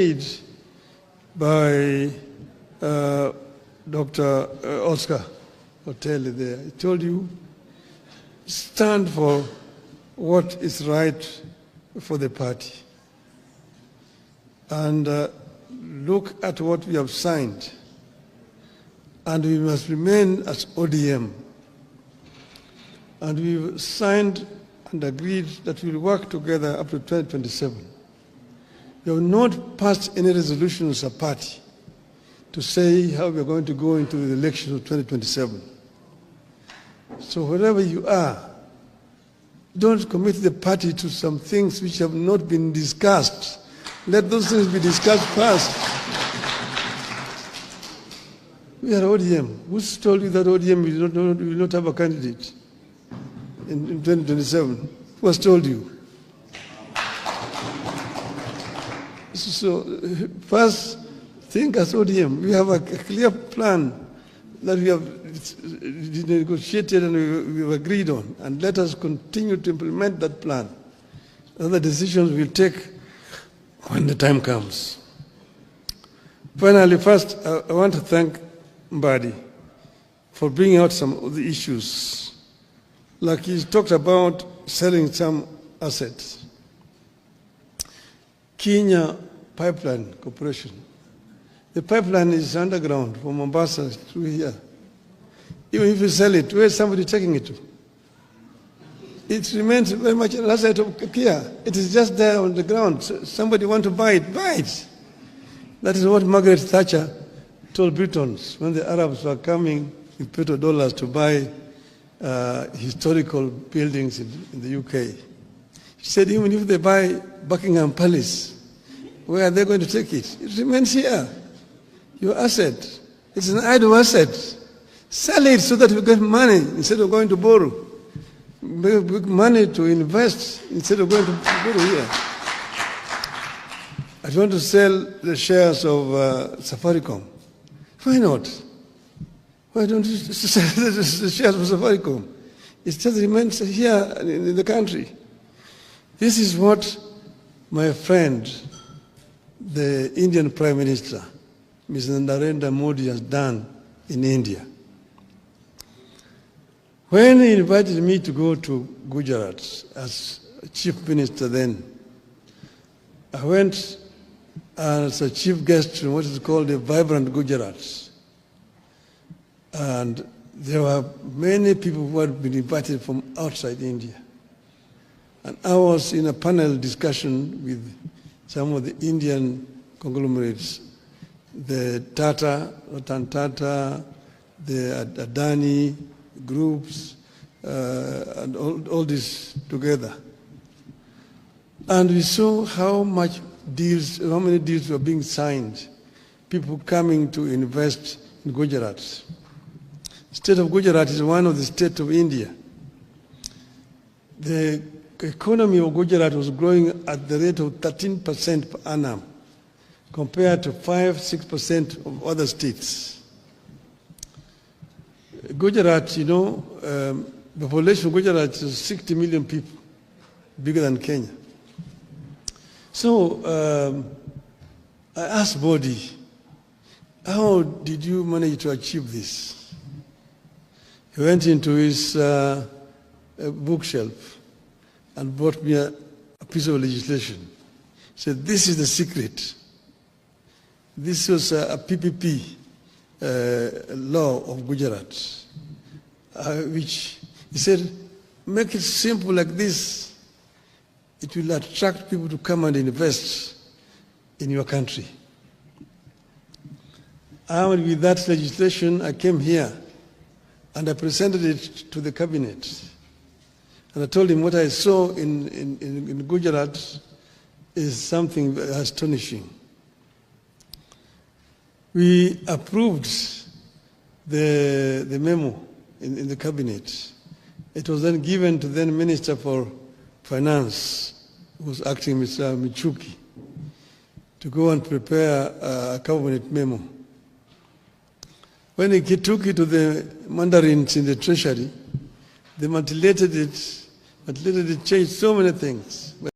made by Dr. Oscar Hotel there. He told you, stand for what is right for the party. And look at what we have signed. And we must remain as ODM. And we've signed and agreed that we'll work together up to 2027. We have not passed any resolution as a party to say how we are going to go into the election of 2027. So wherever you are, don't commit the party to some things which have not been discussed. Let those things be discussed first. We are ODM. Who's told you that ODM will not have a candidate in 2027? Who has told you? So first, think as ODM. We have a clear plan that we have negotiated and we've agreed on, and let us continue to implement that plan. Other decisions we'll take when the time comes. Finally, first, I want to thank Mbadi for bringing out some of the issues. Like he talked about selling some assets. Kenya Pipeline Corporation. The pipeline is underground from Mombasa through here. Even if you sell it, where is somebody taking it to? It remains very much an asset of Kia. It is just there on the ground. So somebody want to buy it, buy it. That is what Margaret Thatcher told Britons when the Arabs were coming with petrodollars to buy historical buildings in the UK. She said, even if they buy Buckingham Palace, where are they going to take it? It remains here. Your asset. It's an idle asset. Sell it so that you get money instead of going to borrow. Make money to invest instead of going to borrow here. I want to sell the shares of Safaricom. Why not? Why don't you sell the shares of Safaricom? It just remains here in the country. This is what my friend, the Indian Prime Minister, Mr. Narendra Modi, has done in India. When he invited me to go to Gujarat as Chief Minister then, I went as a chief guest to what is called the Vibrant Gujarat. And there were many people who had been invited from outside India. And I was in a panel discussion with some of the Indian conglomerates, the Tata, Ratan Tata, the Adani groups, and all this together. And we saw how many deals were being signed, people coming to invest in Gujarat. The state of Gujarat is one of the states of India. The economy of Gujarat was growing at the rate of 13% per annum, compared to 5–6% of other states. Gujarat, you know, the population of Gujarat is 60 million people, bigger than Kenya. So I asked Modi, how did you manage to achieve this? He went into his bookshelf and brought me a piece of legislation. He said, this is the secret. This was a PPP law of Gujarat, which he said, make it simple like this. It will attract people to come and invest in your country. Armed with that legislation, I came here and I presented it to the cabinet. And I told him what I saw in Gujarat is something astonishing. We approved the memo in the cabinet. It was then given to then Minister for Finance, who was acting, Mr. Michuki, to go and prepare a cabinet memo. When he took it to the mandarins in the treasury, they manipulated it, changed so many things.